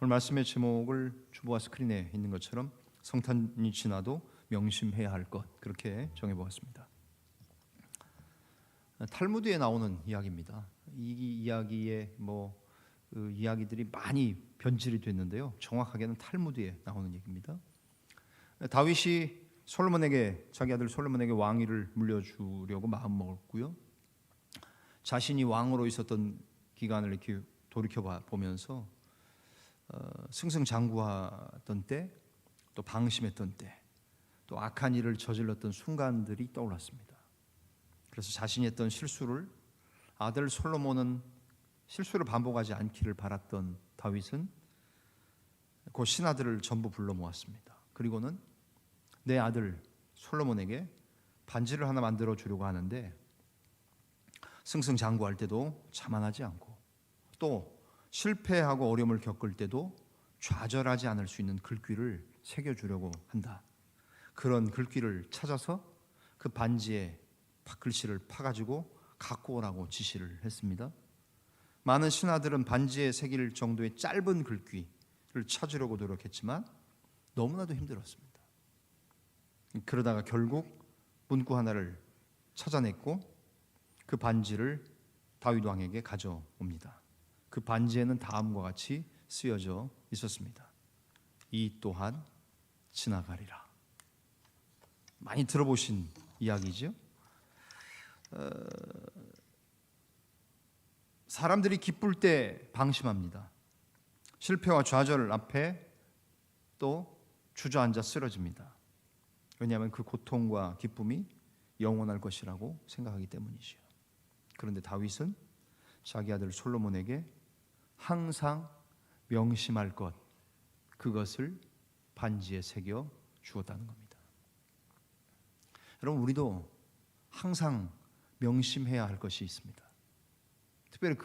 오늘 말씀의 제목을 주보와 스크린에 있는 것처럼 성탄이 지나도 명심해야 할 것, 그렇게 정해보았습니다. 탈무드에 나오는 이야기입니다. 이 이야기의 이야기들이 많이 변질이 됐는데요, 정확하게는 탈무드에 나오는 얘기입니다. 다윗이 자기 아들 솔로몬에게 왕위를 물려주려고 마음먹었고요, 자신이 왕으로 있었던 기간을 이렇게 돌이켜 보면서 승승장구하던 때, 또 방심했던 때, 또 악한 일을 저질렀던 순간들이 떠올랐습니다. 그래서 자신이 했던 실수를, 아들 솔로몬은 실수를 반복하지 않기를 바랐던 다윗은 그 신하들을 전부 불러 모았습니다. 그리고는 내 아들 솔로몬에게 반지를 하나 만들어 주려고 하는데, 승승장구할 때도 자만하지 않고, 또 실패하고 어려움을 겪을 때도 좌절하지 않을 수 있는 글귀를 새겨주려고 한다. 그런 글귀를 찾아서 그 반지에 글씨를 파가지고 갖고 오라고 지시를 했습니다. 많은 신하들은 반지에 새길 정도의 짧은 글귀를 찾으려고 노력했지만 너무나도 힘들었습니다. 그러다가 결국 문구 하나를 찾아냈고 그 반지를 다윗 왕에게 가져옵니다. 그 반지에는 다음과 같이 쓰여져 있었습니다. 이 또한 지나가리라. 많이 들어보신 이야기죠. 사람들이 기쁠 때 방심합니다. 실패와 좌절 앞에 또 주저앉아 쓰러집니다. 왜냐하면 그 고통과 기쁨이 영원할 것이라고 생각하기 때문이죠. 그런데 다윗은 자기 아들 솔로몬에게 항상 명심할 것, 그것을 반지에 새겨 주었다는 겁니다. 여러분, 우리도 항상 명심해야 할 것이 있습니다. 특별히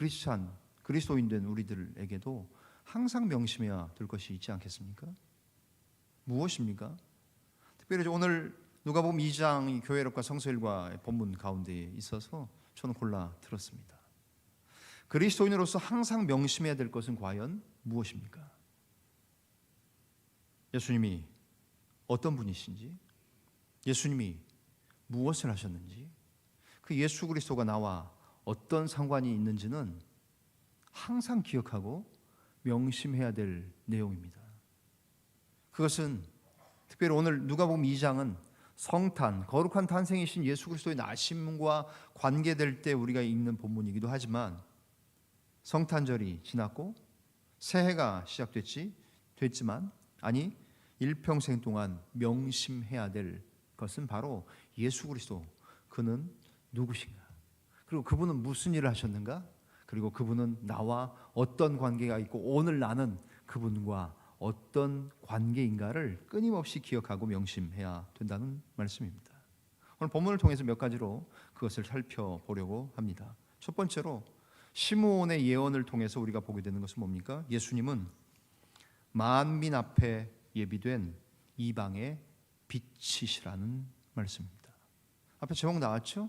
그리스도인 된 우리들에게도 항상 명심해야 될 것이 있지 않겠습니까? 무엇입니까? 특별히 오늘 누가복음 2장이 교회력과 성서일과의 본문 가운데 있어서 저는 골라 들었습니다. 그리스도인으로서 항상 명심해야 될 것은 과연 무엇입니까? 예수님이 어떤 분이신지, 예수님이 무엇을 하셨는지, 그 예수 그리스도가 나와 어떤 상관이 있는지는 항상 기억하고 명심해야 될 내용입니다. 그것은 특별히 오늘 누가복음 2장은 성탄, 거룩한 탄생이신 예수 그리스도의 나심과 관계될 때 우리가 읽는 본문이기도 하지만, 성탄절이 지났고 새해가 됐지만 일평생 동안 명심해야 될 것은 바로 예수 그리스도, 그는 누구신가, 그리고 그분은 무슨 일을 하셨는가, 그리고 그분은 나와 어떤 관계가 있고 오늘 나는 그분과 어떤 관계인가를 끊임없이 기억하고 명심해야 된다는 말씀입니다. 오늘 본문을 통해서 몇 가지로 그것을 살펴보려고 합니다. 첫 번째로 시므온의 예언을 통해서 우리가 보게 되는 것은 뭡니까? 예수님은 만민 앞에 예비된 이방의 빛이시라는 말씀입니다. 앞에 제목 나왔죠?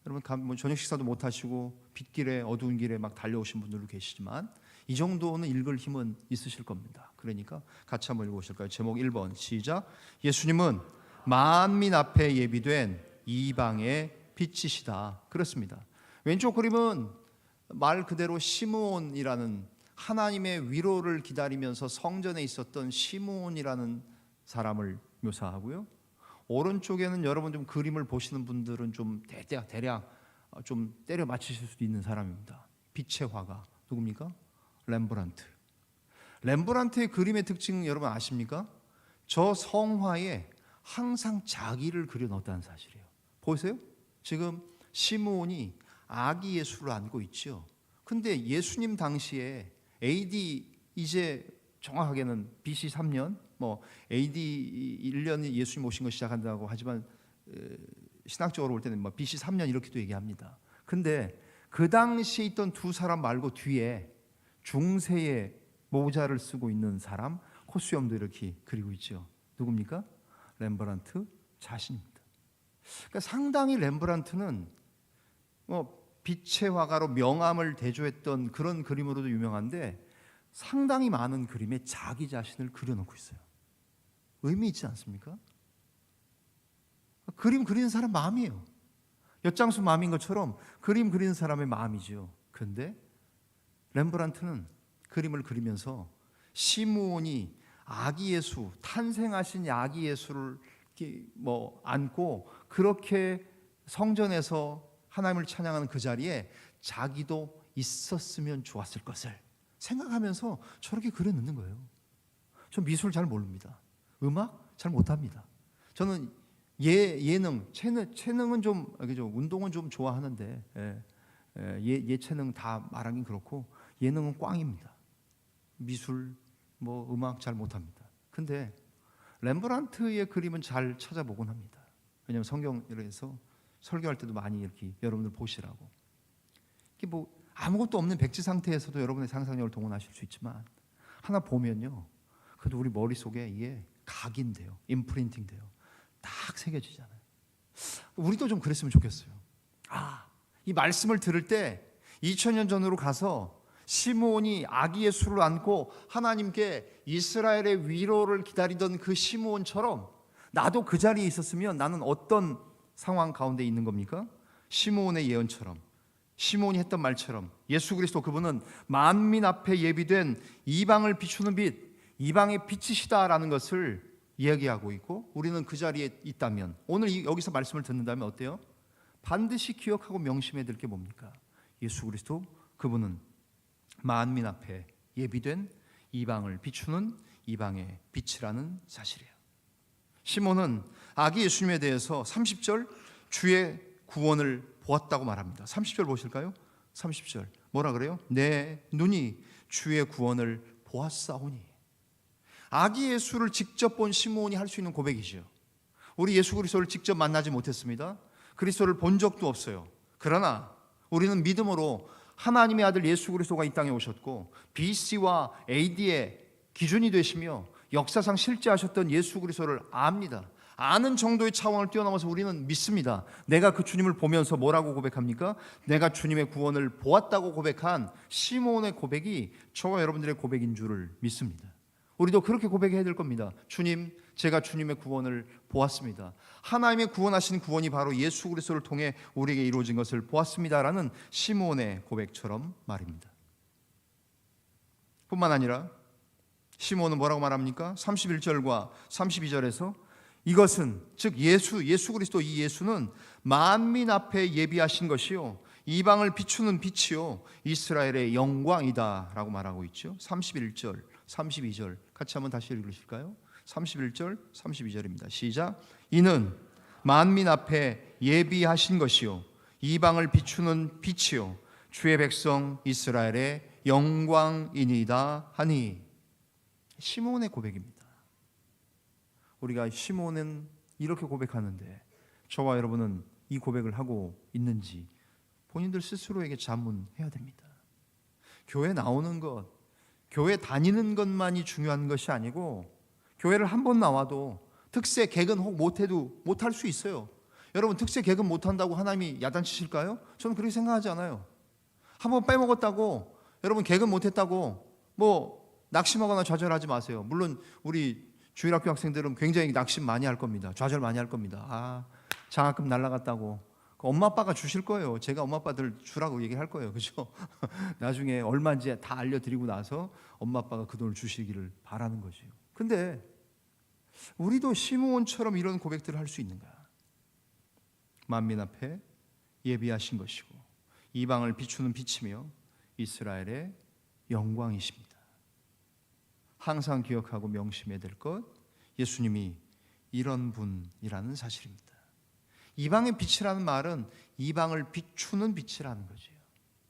여러분, 저녁 식사도 못 하시고 빗길에, 어두운 길에 막 달려오신 분들도 계시지만 이 정도는 읽을 힘은 있으실 겁니다. 그러니까 같이 한번 읽어보실까요? 제목 1번 시작. 예수님은 만민 앞에 예비된 이방의 빛이시다. 그렇습니다. 왼쪽 그림은 말 그대로 시므온이라는, 하나님의 위로를 기다리면서 성전에 있었던 시므온이라는 사람을 묘사하고요, 오른쪽에는 여러분 좀 그림을 보시는 분들은 좀 대략 좀 때려 맞히실 수도 있는 사람입니다. 빛의 화가 누굽니까? 렘브란트의 그림의 특징 여러분 아십니까? 저 성화에 항상 자기를 그려 넣었다는 사실이에요. 보세요. 지금 시므온이 아기 예수를 안고 있죠. 근데 예수님 당시에 AD, 이제 정확하게는 BC 3년, AD 1년이 예수님 오신 거 시작한다고 하지만 신학적으로 볼 때는 BC 3년 이렇게도 얘기합니다. 근데 그 당시에 있던 두 사람 말고 뒤에 중세의 모자를 쓰고 있는 사람, 코수염도 이렇게 그리고 있죠. 누굽니까? 렘브란트 자신입니다. 그러니까 상당히 렘브란트는 빛의 화가로 명암을 대조했던 그런 그림으로도 유명한데, 상당히 많은 그림에 자기 자신을 그려놓고 있어요. 의미 있지 않습니까? 그림 그리는 사람 마음이에요. 엿장수 마음인 것처럼 그림 그리는 사람의 마음이죠. 그런데 렘브란트는 그림을 그리면서 시므온이 아기 예수, 탄생하신 아기 예수를 안고 그렇게 성전에서 하나님을 찬양하는 그 자리에 자기도 있었으면 좋았을 것을 생각하면서 저렇게 그려놓는 거예요. 전 미술 잘 모릅니다. 음악 잘 못합니다. 저는 체능은 좀 운동은 좀 좋아하는데 예체능 다 말하긴 그렇고 예능은 꽝입니다. 미술 음악 잘 못합니다. 근데 렘브란트의 그림은 잘 찾아보곤 합니다. 왜냐하면 성경에서 설교할 때도 많이 이렇게 여러분들 보시라고. 이게 아무것도 없는 백지 상태에서도 여러분의 상상력을 동원하실 수 있지만 하나 보면요, 그래도 우리 머릿속에 이게 각인돼요. 임프린팅 돼요. 딱 새겨지잖아요. 우리도 좀 그랬으면 좋겠어요. 이 말씀을 들을 때 2000년 전으로 가서 시므온이 아기 예수를 안고 하나님께 이스라엘의 위로를 기다리던 그 시므온처럼 나도 그 자리에 있었으면 나는 어떤 상황 가운데 있는 겁니까? 시므온의 예언처럼, 시므온이 했던 말처럼 예수 그리스도 그분은 만민 앞에 예비된 이방을 비추는 빛, 이방의 빛이시다라는 것을 이야기하고 있고, 우리는 그 자리에 있다면 오늘 여기서 말씀을 듣는다면 어때요? 반드시 기억하고 명심해야 될 게 뭡니까? 예수 그리스도 그분은 만민 앞에 예비된 이방을 비추는 이방의 빛이라는 사실이에요. 시몬은 아기 예수님에 대해서 30절 주의 구원을 보았다고 말합니다. 30절 보실까요? 30절 뭐라 그래요? 내 눈이 주의 구원을 보았사오니. 아기 예수를 직접 본 시므온이 할 수 있는 고백이죠. 우리 예수 그리스도를 직접 만나지 못했습니다. 그리스도를 본 적도 없어요. 그러나 우리는 믿음으로 하나님의 아들 예수 그리스도가 이 땅에 오셨고 BC와 AD의 기준이 되시며 역사상 실제하셨던 예수 그리스도를 압니다. 아는 정도의 차원을 뛰어넘어서 우리는 믿습니다. 내가 그 주님을 보면서 뭐라고 고백합니까? 내가 주님의 구원을 보았다고 고백한 시므온의 고백이 저와 여러분들의 고백인 줄을 믿습니다. 우리도 그렇게 고백해야 될 겁니다. 주님, 제가 주님의 구원을 보았습니다. 하나님의 구원하신 구원이 바로 예수 그리스도를 통해 우리에게 이루어진 것을 보았습니다라는 시므온의 고백처럼 말입니다. 뿐만 아니라 시므온은 뭐라고 말합니까? 31절과 32절에서 이것은 즉 예수 그리스도, 이 예수는 만민 앞에 예비하신 것이요 이방을 비추는 빛이요 이스라엘의 영광이다 라고 말하고 있죠. 31절 32절 같이 한번 다시 읽으실까요? 31절 32절입니다. 시작. 이는 만민 앞에 예비하신 것이요 이방을 비추는 빛이요 주의 백성 이스라엘의 영광이니이다 하니. 시므온의 고백입니다. 우리가 시므온은 이렇게 고백하는데 저와 여러분은 이 고백을 하고 있는지 본인들 스스로에게 자문해야 됩니다. 교회 나오는 것, 교회 다니는 것만이 중요한 것이 아니고 교회를 한 번 나와도 특세 개근 혹 못해도 못할 수 있어요. 여러분 특세 개근 못한다고 하나님이 야단치실까요? 저는 그렇게 생각하지 않아요. 한 번 빼먹었다고 여러분 개근 못했다고 낙심하거나 좌절하지 마세요. 물론 우리 주일학교 학생들은 굉장히 낙심 많이 할 겁니다. 좌절 많이 할 겁니다. 장학금 날라갔다고 엄마 아빠가 주실 거예요. 제가 엄마 아빠들 주라고 얘기할 거예요. 그죠? 나중에 얼마인지 다 알려드리고 나서 엄마 아빠가 그 돈을 주시기를 바라는 거죠. 근데 우리도 시므온처럼 이런 고백들을 할 수 있는가? 만민 앞에 예비하신 것이고 이방을 비추는 빛이며 이스라엘의 영광이십니다. 항상 기억하고 명심해야 될 것, 예수님이 이런 분이라는 사실입니다. 이방의 빛이라는 말은 이방을 비추는 빛이라는 거죠.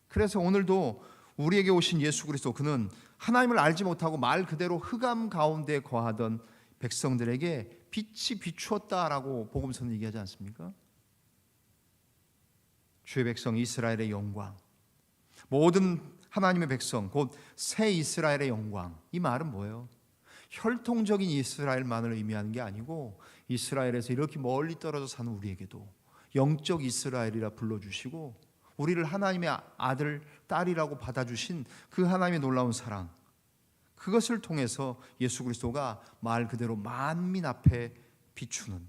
그래서 오늘도 우리에게 오신 예수 그리스도, 그는 하나님을 알지 못하고 말 그대로 흑암 가운데 거하던 백성들에게 빛이 비추었다라고 복음서는 얘기하지 않습니까? 주의 백성 이스라엘의 영광, 모든 하나님의 백성 곧 새 이스라엘의 영광. 이 말은 뭐예요? 혈통적인 이스라엘만을 의미하는 게 아니고 이스라엘에서 이렇게 멀리 떨어져 사는 우리에게도 영적 이스라엘이라 불러주시고 우리를 하나님의 아들, 딸이라고 받아주신 그 하나님의 놀라운 사랑, 그것을 통해서 예수 그리스도가 말 그대로 만민 앞에 비추는,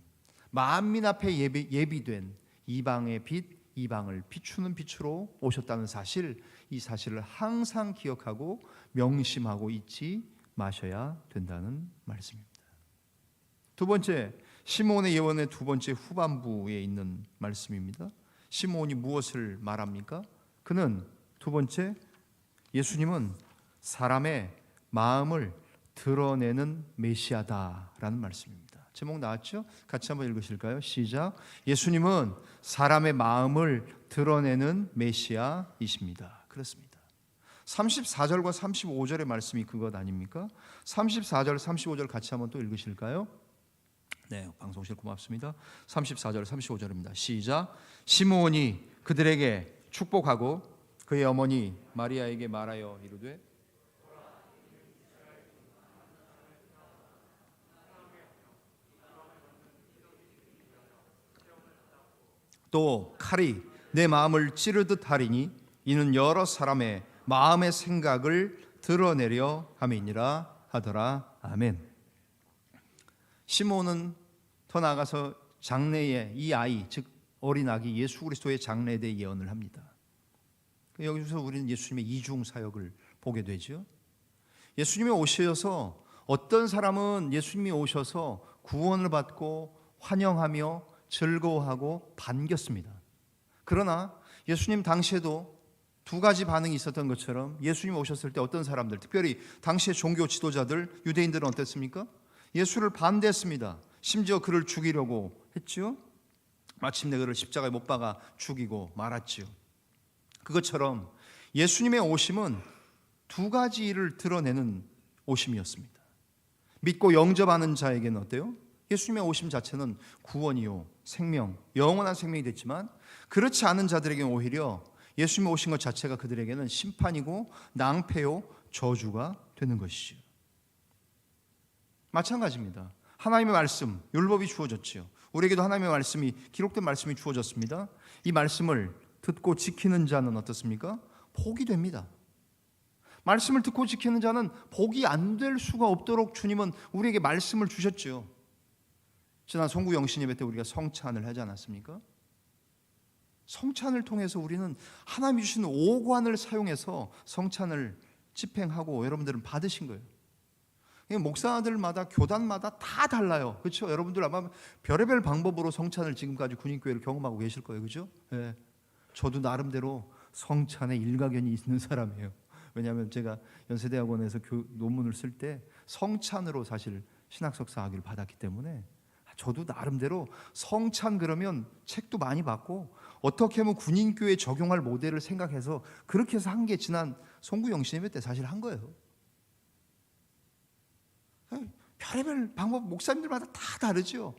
만민 앞에 예비된 이방의 빛, 이방을 비추는 빛으로 오셨다는 사실, 이 사실을 항상 기억하고 명심하고 잊지 마셔야 된다는 말씀입니다. 두 번째, 시므온의 예언의 두 번째 후반부에 있는 말씀입니다. 시므온이 무엇을 말합니까? 그는 두 번째, 예수님은 사람의 마음을 드러내는 메시아다라는 말씀입니다. 제목 나왔죠? 같이 한번 읽으실까요? 시작. 예수님은 사람의 마음을 드러내는 메시아이십니다. 그렇습니다. 34절과 35절의 말씀이 그것 아닙니까? 34절, 35절 같이 한번 또 읽으실까요? 네, 방송실 고맙습니다. 34절, 35절입니다. 시작. 시므온이 그들에게 축복하고 그의 어머니 마리아에게 말하여 이르되 또 칼이 내 마음을 찌르듯 하리니 이는 여러 사람의 마음의 생각을 드러내려 함이니라 하더라. 아멘. 시므온은 더 나아가서 장래에 이 아이, 즉 어린 아기 예수 그리스도의 장래에 대해 예언을 합니다. 여기서 우리는 예수님의 이중 사역을 보게 되죠. 예수님이 오셔서 어떤 사람은 예수님이 오셔서 구원을 받고 환영하며 즐거워하고 반겼습니다. 그러나 예수님 당시에도 두 가지 반응이 있었던 것처럼 예수님 오셨을 때 어떤 사람들, 특별히 당시의 종교 지도자들, 유대인들은 어땠습니까? 예수를 반대했습니다. 심지어 그를 죽이려고 했죠. 마침내 그를 십자가에 못 박아 죽이고 말았죠. 그것처럼 예수님의 오심은 두 가지 일을 드러내는 오심이었습니다. 믿고 영접하는 자에게는 어때요? 예수님의 오심 자체는 구원이요, 생명, 영원한 생명이 됐지만 그렇지 않은 자들에게는 오히려 예수님이 오신 것 자체가 그들에게는 심판이고 낭패요, 저주가 되는 것이죠. 마찬가지입니다. 하나님의 말씀, 율법이 주어졌지요. 우리에게도 하나님의 말씀이, 기록된 말씀이 주어졌습니다. 이 말씀을 듣고 지키는 자는 어떻습니까? 복이 됩니다. 말씀을 듣고 지키는 자는 복이 안 될 수가 없도록 주님은 우리에게 말씀을 주셨죠. 지난 송구 영신 예배 때 우리가 성찬을 하지 않았습니까? 성찬을 통해서 우리는 하나님이 주신 오관을 사용해서 성찬을 집행하고 여러분들은 받으신 거예요. 목사들마다 교단마다 다 달라요. 그렇죠? 여러분들 아마 별의별 방법으로 성찬을 지금까지 군인교회를 경험하고 계실 거예요. 그렇죠? 네. 저도 나름대로 성찬에 일가견이 있는 사람이에요. 왜냐하면 제가 연세대학원에서 논문을 쓸 때 성찬으로 사실 신학석사 학위를 받았기 때문에 저도 나름대로 성찬 그러면 책도 많이 봤고 어떻게 하면 군인교회에 적용할 모델을 생각해서 그렇게 해서 한 게 지난 송구 영신예배 때 사실 한 거예요. 별의별 방법 목사님들마다 다 다르죠.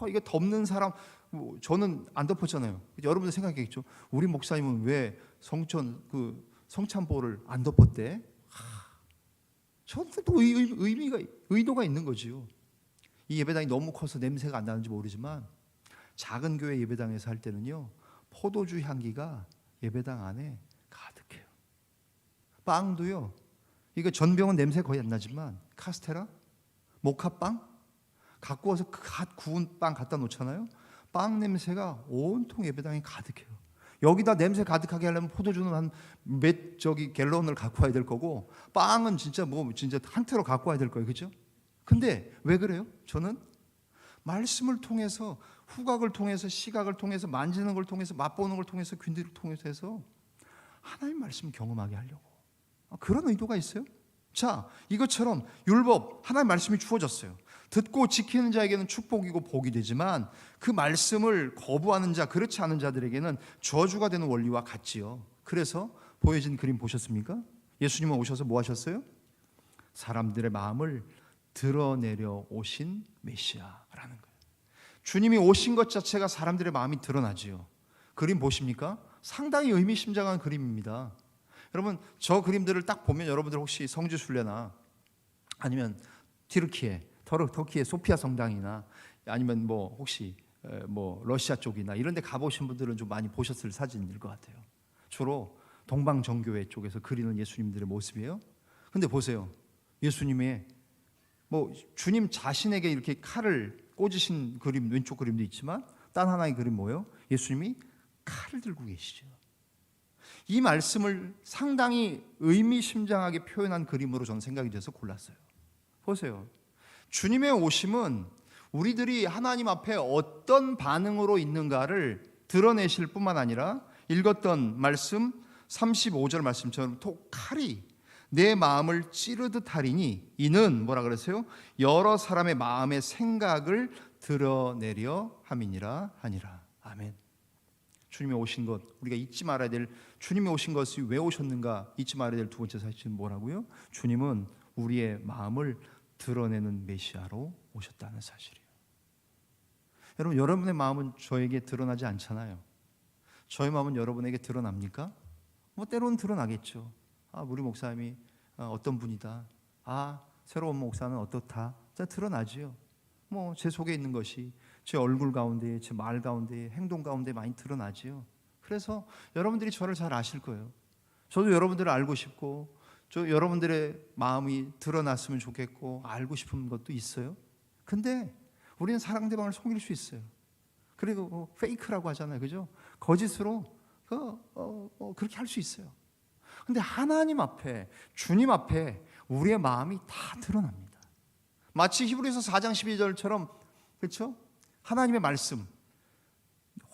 이게 덮는 사람, 저는 안 덮었잖아요. 여러분들 생각했겠죠. 우리 목사님은 왜 성찬보를 안 덮었대? 저는 또 의도가 있는 거지요. 이 예배당이 너무 커서 냄새가 안 나는지 모르지만 작은 교회 예배당에서 할 때는요, 포도주 향기가 예배당 안에 가득해요. 빵도요, 이거 전병은 냄새 거의 안 나지만 카스테라, 모카빵 갖고 와서 갓 구운 빵 갖다 놓잖아요. 빵 냄새가 온통 예배당에 가득해요. 여기다 냄새 가득하게 하려면 포도주는 한 몇 갤런을 갖고 와야 될 거고 빵은 진짜 한 테로 갖고 와야 될 거예요. 그렇죠? 근데 왜 그래요? 저는 말씀을 통해서, 후각을 통해서, 시각을 통해서, 만지는 걸 통해서, 맛보는 걸 통해서, 귀를 통해서 해서 하나님 말씀 경험하게 하려고, 그런 의도가 있어요. 자, 이것처럼 율법, 하나님 말씀이 주어졌어요. 듣고 지키는 자에게는 축복이고 복이 되지만 그 말씀을 거부하는 자, 그렇지 않은 자들에게는 저주가 되는 원리와 같지요. 그래서 보여진 그림 보셨습니까? 예수님은 오셔서 뭐 하셨어요? 사람들의 마음을 드러내려 오신 메시아라는 거예요. 주님이 오신 것 자체가 사람들의 마음이 드러나지요. 그림 보십니까? 상당히 의미심장한 그림입니다. 여러분, 저 그림들을 딱 보면 여러분들 혹시 성지순례나 아니면 터키의 소피아 성당이나 아니면 혹시 러시아 쪽이나 이런 데 가보신 분들은 좀 많이 보셨을 사진일 것 같아요. 주로 동방정교회 쪽에서 그리는 예수님들의 모습이에요. 근데 보세요. 예수님의 주님 자신에게 이렇게 칼을 꽂으신 그림, 왼쪽 그림도 있지만 딴 하나의 그림 뭐예요? 예수님이 칼을 들고 계시죠. 이 말씀을 상당히 의미심장하게 표현한 그림으로 저는 생각이 돼서 골랐어요. 보세요. 주님의 오심은 우리들이 하나님 앞에 어떤 반응으로 있는가를 드러내실 뿐만 아니라 읽었던 말씀 35절 말씀처럼 칼이 내 마음을 찌르듯 하리니 이는 뭐라 그랬어요? 여러 사람의 마음의 생각을 드러내려 함이니라 하니라. 아멘. 주님이 오신 것, 우리가 잊지 말아야 될, 주님이 오신 것이 왜 오셨는가 잊지 말아야 될 두 번째 사실은 뭐라고요? 주님은 우리의 마음을 드러내는 메시아로 오셨다는 사실이에요. 여러분, 여러분의 마음은 저에게 드러나지 않잖아요. 저의 마음은 여러분에게 드러납니까? 때로는 드러나겠죠. 우리 목사님이 어떤 분이다. 새로운 목사는 어떻다. 드러나지요. 제 속에 있는 것이 제 얼굴 가운데, 제 말 가운데, 행동 가운데 많이 드러나지요. 그래서 여러분들이 저를 잘 아실 거예요. 저도 여러분들을 알고 싶고, 여러분들의 마음이 드러났으면 좋겠고, 알고 싶은 것도 있어요. 근데 우리는 상대방을 속일 수 있어요. 그리고 페이크라고 하잖아요, 그죠? 거짓으로 그렇게 할 수 있어요. 근데 하나님 앞에, 주님 앞에 우리의 마음이 다 드러납니다. 마치 히브리서 4장 12절처럼, 그렇죠? 하나님의 말씀,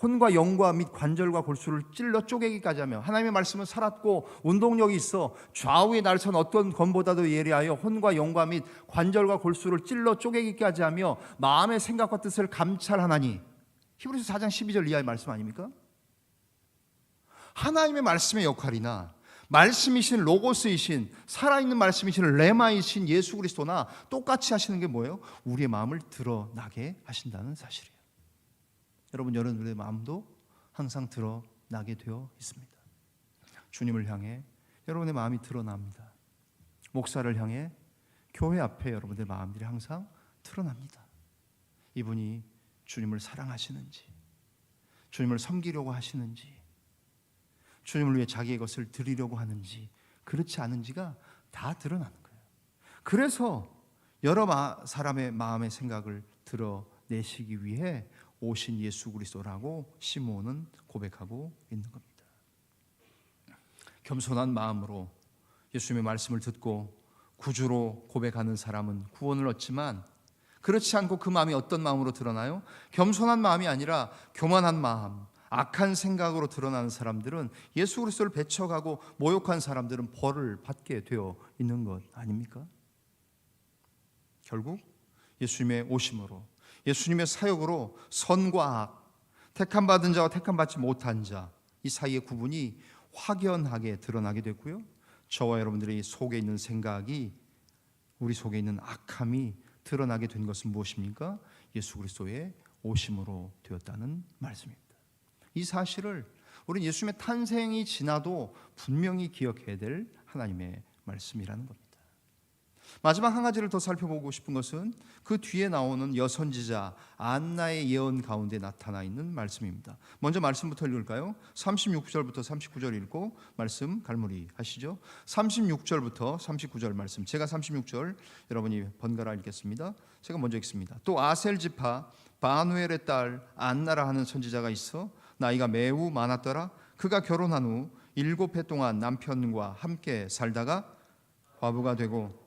혼과 영과 및 관절과 골수를 찔러 쪼개기까지 하며, 하나님의 말씀은 살았고 운동력이 있어 좌우의 날선 어떤 검보다도 예리하여 혼과 영과 및 관절과 골수를 찔러 쪼개기까지 하며 마음의 생각과 뜻을 감찰하나니. 히브리서 4장 12절 이하의 말씀 아닙니까? 하나님의 말씀의 역할이나 말씀이신 로고스이신 살아있는 말씀이신 레마이신 예수 그리스도나 똑같이 하시는 게 뭐예요? 우리의 마음을 드러나게 하신다는 사실이에요. 여러분의 마음도 항상 드러나게 되어 있습니다. 주님을 향해 여러분의 마음이 드러납니다. 목사를 향해 교회 앞에 여러분의 마음들이 항상 드러납니다. 이분이 주님을 사랑하시는지, 주님을 섬기려고 하시는지, 주님을 위해 자기의 것을 드리려고 하는지, 그렇지 않은지가 다 드러나는 거예요. 그래서 여러 사람의 마음의 생각을 드러내시기 위해 오신 예수 그리스도라고 시므온은 고백하고 있는 겁니다. 겸손한 마음으로 예수님의 말씀을 듣고 구주로 고백하는 사람은 구원을 얻지만, 그렇지 않고 그 마음이 어떤 마음으로 드러나요? 겸손한 마음이 아니라 교만한 마음, 악한 생각으로 드러나는 사람들은, 예수 그리스도를 배척하고 모욕한 사람들은 벌을 받게 되어 있는 것 아닙니까? 결국 예수님의 오심으로, 예수님의 사역으로 선과 악, 택함받은 자와 택함받지 못한 자, 이 사이의 구분이 확연하게 드러나게 됐고요, 저와 여러분들의 속에 있는 생각이, 우리 속에 있는 악함이 드러나게 된 것은 무엇입니까? 예수 그리스도의 오심으로 되었다는 말씀입니다. 이 사실을 우리는 예수님의 탄생이 지나도 분명히 기억해야 될 하나님의 말씀이라는 겁니다. 마지막 한 가지를 더 살펴보고 싶은 것은 그 뒤에 나오는 여선지자 안나의 예언 가운데 나타나 있는 말씀입니다. 먼저 말씀부터 읽을까요? 36절부터 39절 읽고 말씀 갈무리 하시죠. 36절부터 39절 말씀, 제가 36절, 여러분이 번갈아 읽겠습니다. 제가 먼저 읽습니다. 또 아셀 지파 바누엘의 딸 안나라 하는 선지자가 있어 나이가 매우 많았더라. 그가 결혼한 후 7해 동안 남편과 함께 살다가 과부가 되고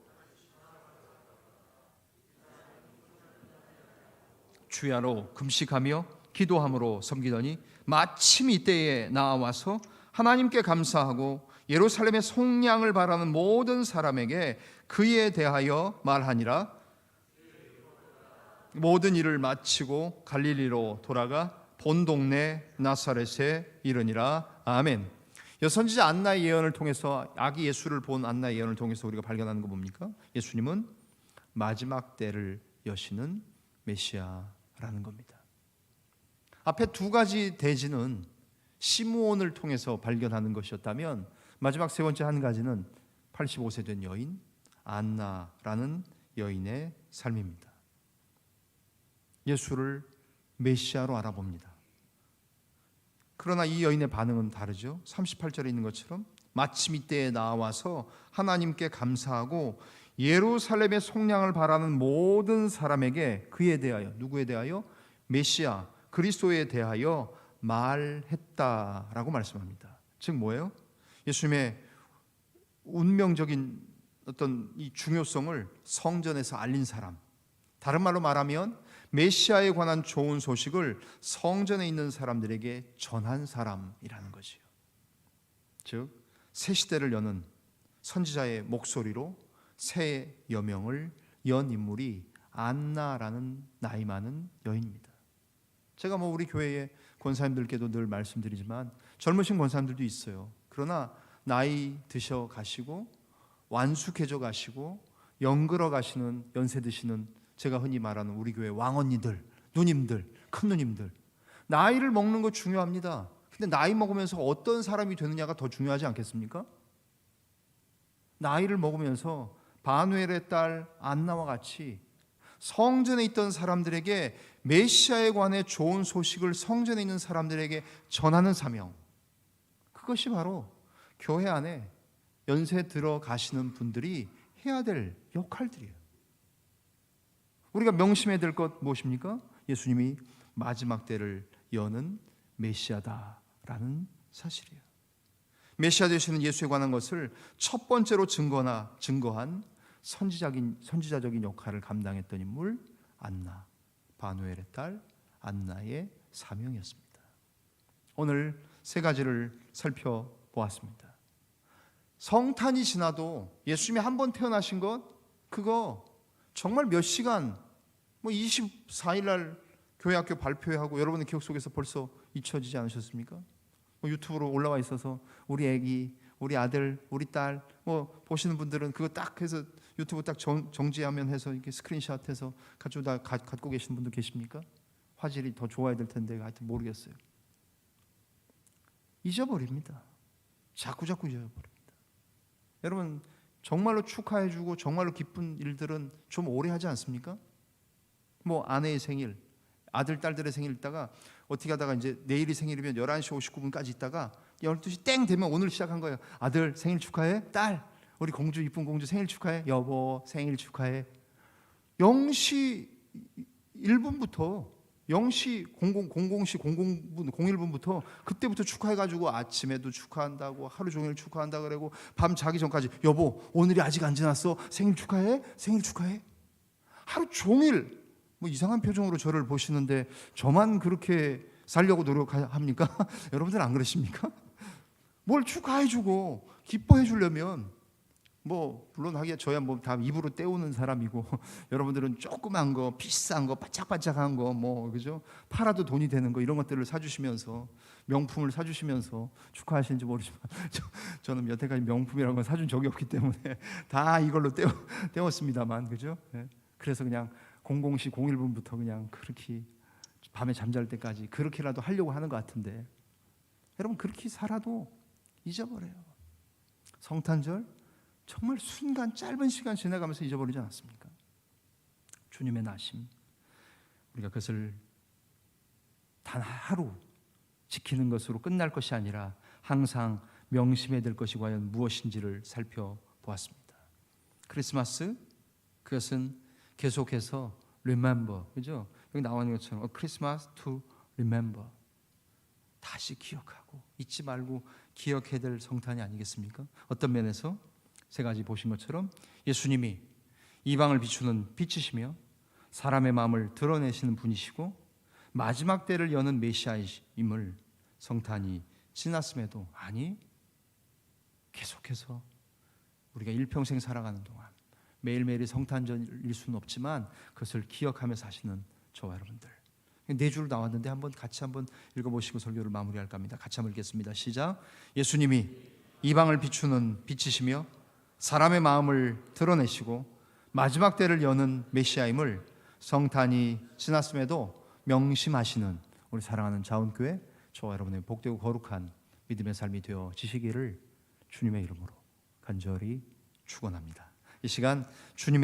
주야로 금식하며 기도함으로 섬기더니 마침 이때에 나와서 하나님께 감사하고 예루살렘의 속량을 바라는 모든 사람에게 그에 대하여 말하니라. 모든 일을 마치고 갈릴리로 돌아가 본 동네 나사렛에 이르니라. 아멘. 여선지자 안나의 예언을 통해서, 아기 예수를 본 안나의 예언을 통해서 우리가 발견하는 거 뭡니까? 예수님은 마지막 때를 여시는 메시아라는 겁니다. 앞에 두 가지 대지는 시므온을 통해서 발견하는 것이었다면, 마지막 세 번째 한 가지는 85세 된 여인 안나라는 여인의 삶입니다. 예수를 메시아로 알아봅니다. 그러나 이 여인의 반응은 다르죠. 38절에 있는 것처럼 마침 이때에 나와서 하나님께 감사하고 예루살렘의 속량을 바라는 모든 사람에게 그에 대하여, 누구에 대하여? 메시아 그리스도에 대하여 말했다라고 말씀합니다. 즉 뭐예요? 예수님의 운명적인 어떤 이 중요성을 성전에서 알린 사람, 다른 말로 말하면 메시아에 관한 좋은 소식을 성전에 있는 사람들에게 전한 사람이라는 것이요. 즉 새 시대를 여는 선지자의 목소리로 새 여명을 연 인물이 안나라는 나이 많은 여인입니다. 제가 우리 교회의 권사님들께도 늘 말씀드리지만 젊으신 권사님들도 있어요. 그러나 나이 드셔 가시고 완숙해져 가시고 영글어 가시는, 연세 드시는, 제가 흔히 말하는 우리 교회 왕언니들, 누님들, 큰 누님들, 나이를 먹는 거 중요합니다. 근데 나이 먹으면서 어떤 사람이 되느냐가 더 중요하지 않겠습니까? 나이를 먹으면서 바누엘의 딸 안나와 같이 성전에 있던 사람들에게 메시아에 관해 좋은 소식을 성전에 있는 사람들에게 전하는 사명, 그것이 바로 교회 안에 연세 들어 가시는 분들이 해야 될 역할들이에요. 우리가 명심해야 될 것 무엇입니까? 예수님이 마지막 때를 여는 메시아다라는 사실이에요. 메시아 되시는 예수에 관한 것을 첫 번째로 증거한 선지자적인 역할을 감당했던 인물 안나, 바누엘의 딸 안나의 사명이었습니다. 오늘 세 가지를 살펴보았습니다. 성탄이 지나도 예수님이 한 번 태어나신 것, 그거 정말 몇 시간, 24일 날 교회학교 발표회하고 여러분의 기억 속에서 벌써 잊혀지지 않으셨습니까? 유튜브로 올라와 있어서 우리 애기, 우리 아들, 우리 딸 보시는 분들은 그거 딱 해서 유튜브 딱 정지하면 해서 이렇게 스크린샷해서 갖고 계신 분도 계십니까? 화질이 더 좋아야 될 텐데 하여튼 모르겠어요. 잊어버립니다. 자꾸 잊어버립니다. 여러분 정말로 축하해주고 정말로 기쁜 일들은 좀 오래 하지 않습니까? 아내의 생일, 아들, 딸들의 생일 있다가 어떻게 하다가 이제 내일이 생일이면 11시 59분까지 있다가 12시 땡 되면 오늘 시작한 거예요. 아들 생일 축하해. 딸 우리 공주, 이쁜 공주 생일 축하해. 여보 생일 축하해. 0시 1분부터 0시 00시 00분 01분부터 그때부터 축하해가지고 아침에도 축하한다고 하루 종일 축하한다 그러고 밤 자기 전까지 여보 오늘이 아직 안 지났어. 생일 축하해. 생일 축하해. 하루 종일 이상한 표정으로 저를 보시는데 저만 그렇게 살려고 노력합니까? 여러분들 안 그러십니까? 뭘 축하해주고 기뻐해주려면 물론 하기야 저야 다 입으로 때우는 사람이고 여러분들은 조그만 거, 비싼 거, 반짝반짝한 거 그죠? 팔아도 돈이 되는 거 이런 것들을 사주시면서 명품을 사주시면서 축하하시는지 모르지만 저는 여태까지 명품이라는 건 사준 적이 없기 때문에 다 이걸로 때웠습니다만 그죠? 네. 그래서 그냥 00시 01분부터 그냥 그렇게 밤에 잠잘 때까지 그렇게라도 하려고 하는 것 같은데 여러분 그렇게 살아도 잊어버려요. 성탄절 정말 순간 짧은 시간 지나가면서 잊어버리지 않았습니까? 주님의 나심, 우리가 그것을 단 하루 지키는 것으로 끝날 것이 아니라 항상 명심해야 될 것이 과연 무엇인지를 살펴보았습니다. 크리스마스, 그것은 계속해서 remember, 그죠? 여기 나오는 것처럼 Christmas to remember, 다시 기억하고 잊지 말고 기억해야 될 성탄이 아니겠습니까? 어떤 면에서 세 가지 보신 것처럼 예수님이 이방을 비추는 빛이시며 사람의 마음을 드러내시는 분이시고 마지막 때를 여는 메시아임을 성탄이 지났음에도 계속해서 우리가 일평생 살아가는 동안 매일매일이 성탄절일 수는 없지만 그것을 기억하며 사시는 저와 여러분들, 네 줄 나왔는데 같이 한번 읽어보시고 설교를 마무리할까 합니다. 같이 한번 읽겠습니다. 시작. 예수님이 이방을 비추는 빛이시며 사람의 마음을 드러내시고 마지막 때를 여는 메시아임을 성탄이 지났음에도 명심하시는 우리 사랑하는 자원교회 저와 여러분의 복되고 거룩한 믿음의 삶이 되어지시기를 주님의 이름으로 간절히 축원합니다. 이 시간 주님의